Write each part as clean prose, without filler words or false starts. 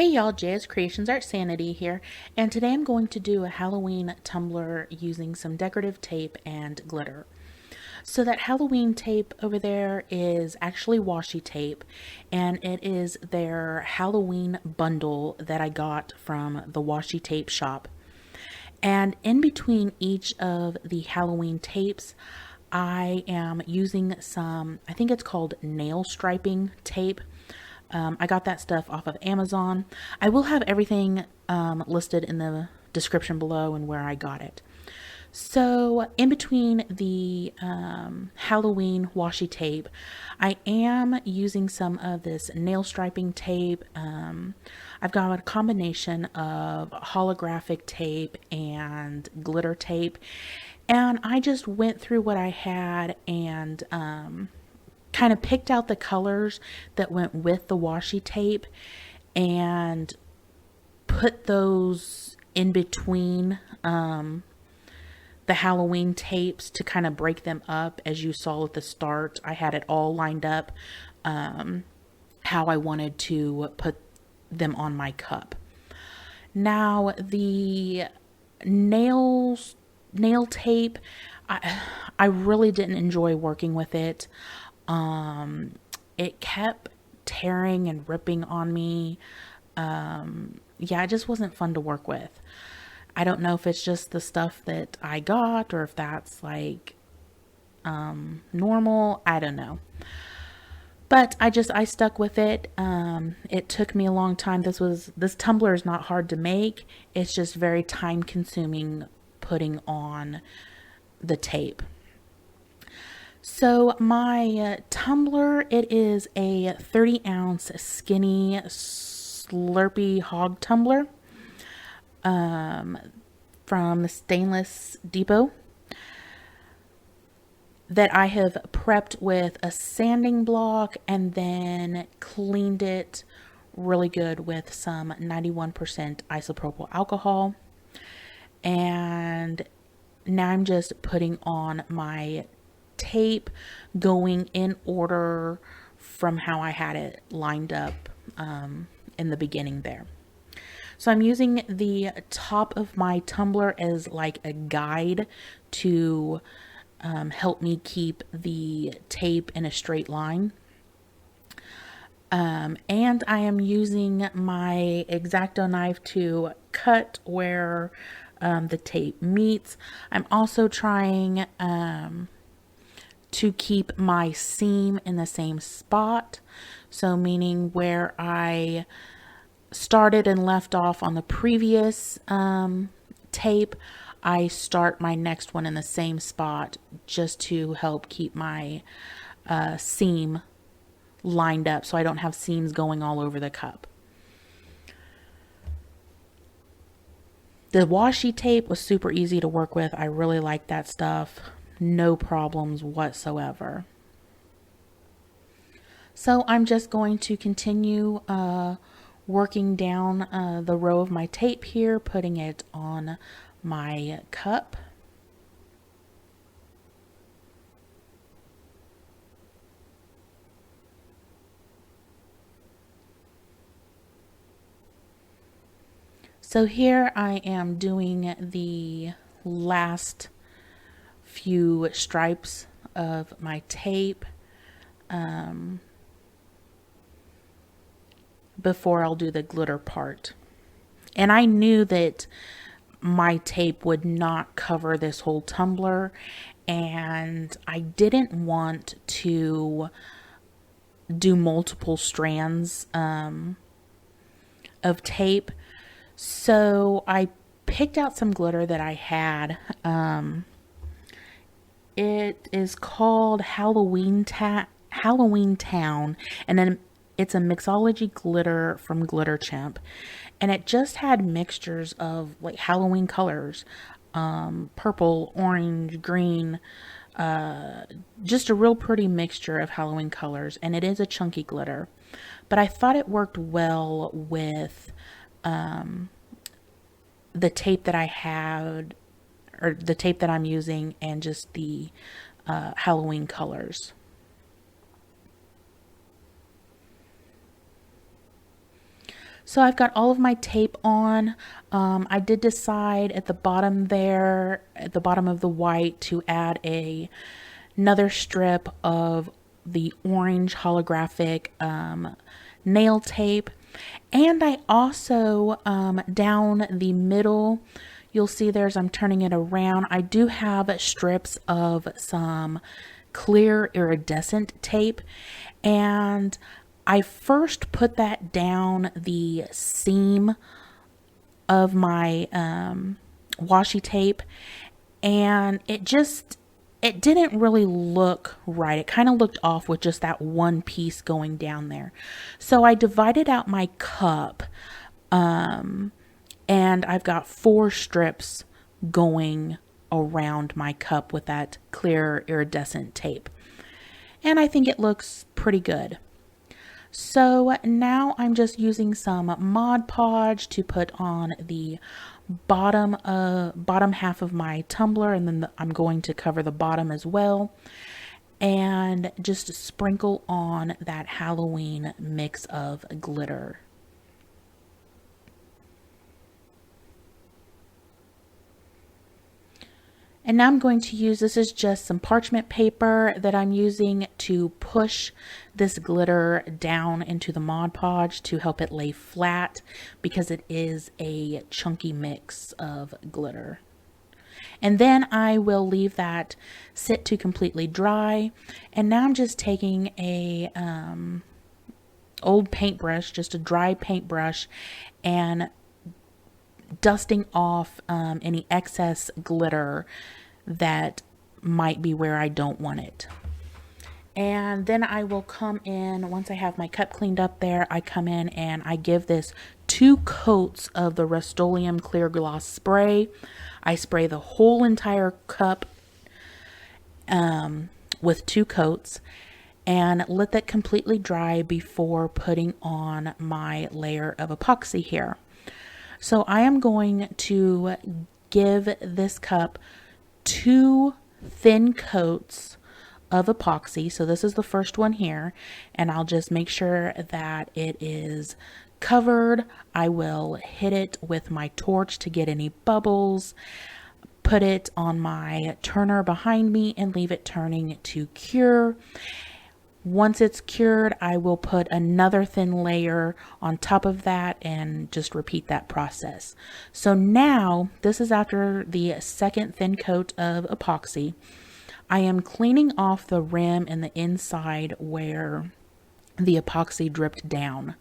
Hey y'all, Jazz Creations Art Sanity here, and today I'm going to do a Halloween tumbler using some decorative tape and glitter. So that Halloween tape over there is actually washi tape, and it is their Halloween bundle that I got from the Washi Tape shop. And in between each of the Halloween tapes, I am using some, I think it's called nail striping tape. I got that stuff off of Amazon. I will have everything listed in the description below and where I got it. So in between the Halloween washi tape, I am using some of this nail striping tape. I've got a combination of holographic tape and glitter tape. And I just went through what I had and kind of picked out the colors that went with the washi tape and put those in between the Halloween tapes to kind of break them up. As you saw at the start, I had it all lined up how I wanted to put them on my cup. Now the nail tape, I really didn't enjoy working with it. It kept tearing and ripping on me. Yeah, it just wasn't fun to work with. I don't know if it's just the stuff that I got or if that's like normal. I don't know. But I stuck with it. It took me a long time. This tumbler is not hard to make. It's just very time consuming putting on the tape. So my tumbler, it is a 30-ounce skinny Slurpy Hogg tumbler from Stainless Depot that I have prepped with a sanding block and then cleaned it really good with some 91% isopropyl alcohol. And now I'm just putting on my tape, going in order from how I had it lined up in the beginning there. So I'm using the top of my tumbler as like a guide to help me keep the tape in a straight line. And I am using my X-Acto knife to cut where the tape meets. I'm also trying to keep my seam in the same spot. So meaning where I started and left off on the previous tape, I start my next one in the same spot just to help keep my seam lined up so I don't have seams going all over the cup. The washi tape was super easy to work with. I really like that stuff. No problems whatsoever. So I'm just going to continue working down the row of my tape here, putting it on my cup. So here I am doing the last few stripes of my tape before I'll do the glitter part. And I knew that my tape would not cover this whole tumbler, and I didn't want to do multiple strands of tape. So I picked out some glitter that I had. It is called Halloween Town, and then it's a mixology glitter from Glitter Chimp, and it just had mixtures of like Halloween colors, purple, orange, green, just a real pretty mixture of Halloween colors, and it is a chunky glitter, but I thought it worked well with the tape that I had, or the tape that I'm using, and just the Halloween colors. So I've got all of my tape on. I did decide at the bottom there, at the bottom of the white, to add another strip of the orange holographic nail tape. And I also, down the middle, you'll see I'm turning it around. I do have strips of some clear iridescent tape, and I first put that down the seam of my washi tape, and it didn't really look right. It kind of looked off with just that one piece going down there. So I divided out my cup, and I've got 4 strips going around my cup with that clear iridescent tape. And I think it looks pretty good. So now I'm just using some Mod Podge to put on the bottom half of my tumbler, and then I'm going to cover the bottom as well, and just sprinkle on that Halloween mix of glitter. And now I'm going to use, this is just some parchment paper that I'm using to push this glitter down into the Mod Podge to help it lay flat, because it is a chunky mix of glitter. And then I will leave that sit to completely dry. And now I'm just taking a old paintbrush, just a dry paintbrush, and dusting off any excess glitter that might be where I don't want it. And then I will come in, once I have my cup cleaned up there, I come in and I give this 2 coats of the Rustoleum clear gloss spray. I spray the whole entire cup with 2 coats and let that completely dry before putting on my layer of epoxy here. So I am going to give this cup 2 thin coats of epoxy. So this is the first one here, and I'll just make sure that it is covered. I will hit it with my torch to get any bubbles, put it on my turner behind me, and leave it turning to cure. Once it's cured, I will put another thin layer on top of that and just repeat that process. So now, this is after the second thin coat of epoxy. I am cleaning off the rim and the inside where the epoxy dripped down.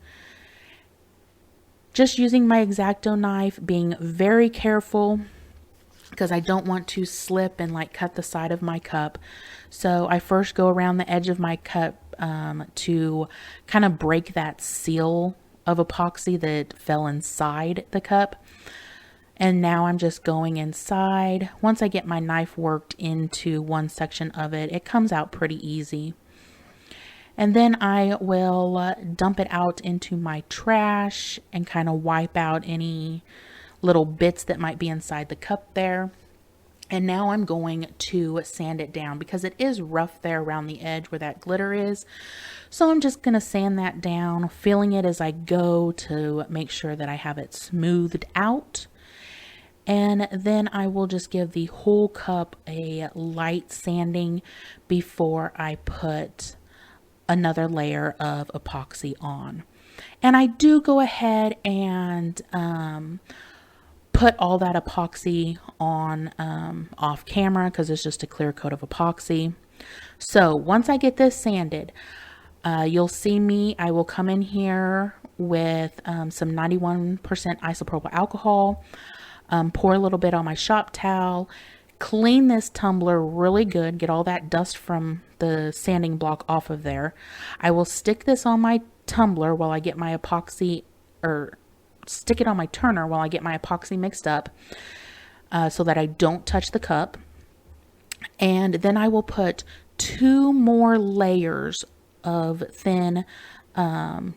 Just using my X-Acto knife, being very careful, because I don't want to slip and cut the side of my cup. So I first go around the edge of my cup to kind of break that seal of epoxy that fell inside the cup. And now I'm just going inside. Once I get my knife worked into one section of it, it comes out pretty easy. And then I will dump it out into my trash and kind of wipe out any little bits that might be inside the cup there. And now I'm going to sand it down because it is rough there around the edge where that glitter is. So I'm just going to sand that down, feeling it as I go to make sure that I have it smoothed out. And then I will just give the whole cup a light sanding before I put another layer of epoxy on. And I do go ahead and put all that epoxy on off camera because it's just a clear coat of epoxy. So once I get this sanded, you'll see me, I will come in here with some 91% isopropyl alcohol, pour a little bit on my shop towel, clean this tumbler really good, get all that dust from the sanding block off of there. I will stick this on my tumbler while I get my epoxy, or stick it on my turner while I get my epoxy mixed up, so that I don't touch the cup. And then I will put 2 more layers of thin,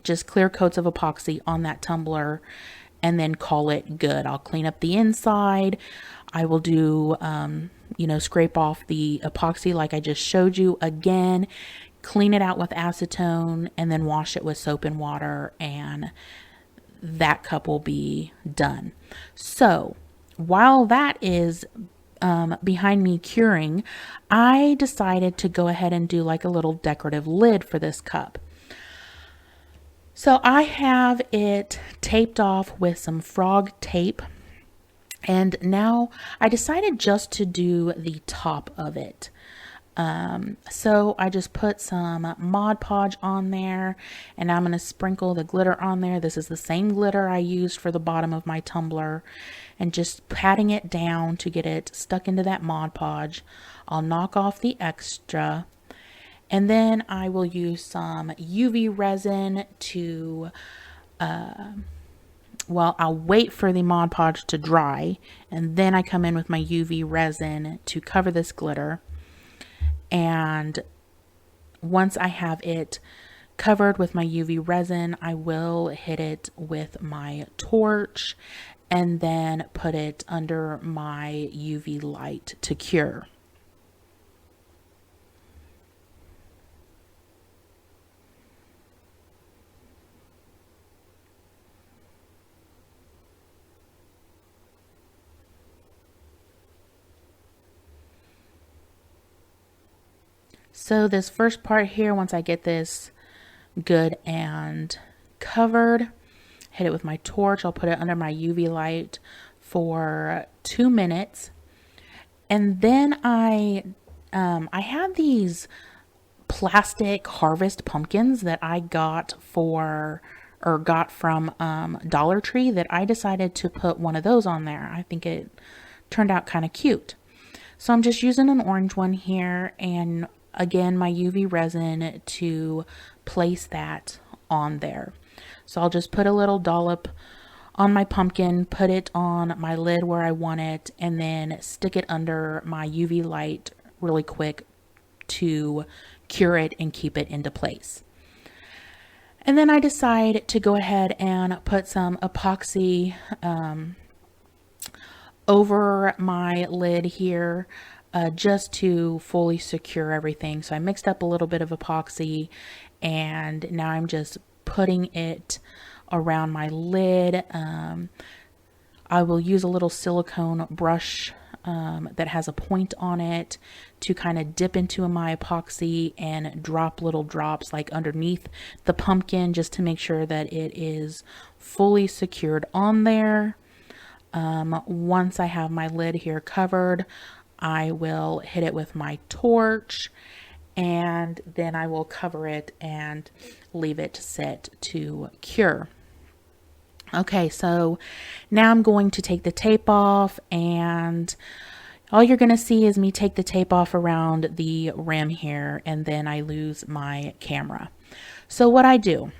just clear coats of epoxy on that tumbler, and then call it good. I'll clean up the inside. I will do, scrape off the epoxy like I just showed you again, clean it out with acetone, and then wash it with soap and water, and that cup will be done. So while that is behind me curing, I decided to go ahead and do like a little decorative lid for this cup. So I have it taped off with some frog tape, and now I decided just to do the top of it. So I just put some Mod Podge on there, and I'm going to sprinkle the glitter on there. This is the same glitter I used for the bottom of my tumbler, and just patting it down to get it stuck into that Mod Podge. I'll knock off the extra, and then I will use some UV resin to, well, I'll wait for the Mod Podge to dry, and then I come in with my UV resin to cover this glitter. And once I have it covered with my UV resin, I will hit it with my torch and then put it under my UV light to cure. So this first part here, once I get this good and covered, hit it with my torch. I'll put it under my UV light for 2 minutes. And then I had these plastic harvest pumpkins that I got from Dollar Tree, that I decided to put one of those on there. I think it turned out kind of cute. So I'm just using an orange one here, and again, my UV resin to place that on there. So I'll just put a little dollop on my pumpkin, put it on my lid where I want it, and then stick it under my UV light really quick to cure it and keep it into place. And then I decide to go ahead and put some epoxy over my lid here, just to fully secure everything. So I mixed up a little bit of epoxy, and now I'm just putting it around my lid. I will use a little silicone brush that has a point on it to kind of dip into my epoxy and drop little drops like underneath the pumpkin, just to make sure that it is fully secured on there. Once I have my lid here covered, I will hit it with my torch, and then I will cover it and leave it to sit to cure. Okay, so now I'm going to take the tape off, and all you're going to see is me take the tape off around the rim here, and then I lose my camera. So what I do,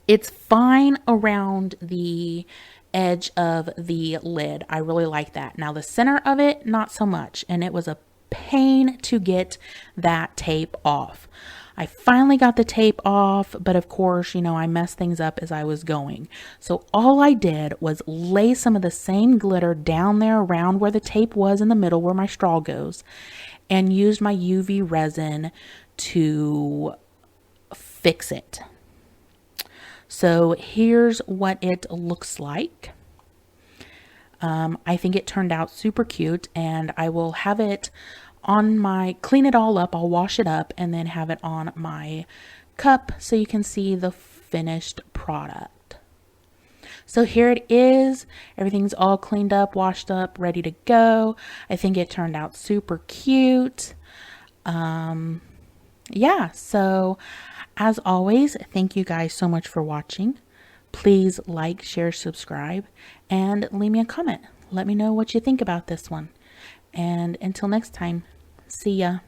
it's fine around the edge of the lid. I really like that. Now the center of it, not so much, and it was a pain to get that tape off. I finally got the tape off, but of course, you know, I messed things up as I was going. So all I did was lay some of the same glitter down there around where the tape was in the middle where my straw goes, and used my UV resin to fix it. So here's what it looks like. I think it turned out super cute, and I will have it on my, clean it all up, I'll wash it up, and then have it on my cup so you can see the finished product. So here it is. Everything's all cleaned up, washed up, ready to go. I think it turned out super cute. Yeah, so as always, thank you guys so much for watching. Please like, share, subscribe, and leave me a comment. Let me know what you think about this one. And until next time, see ya.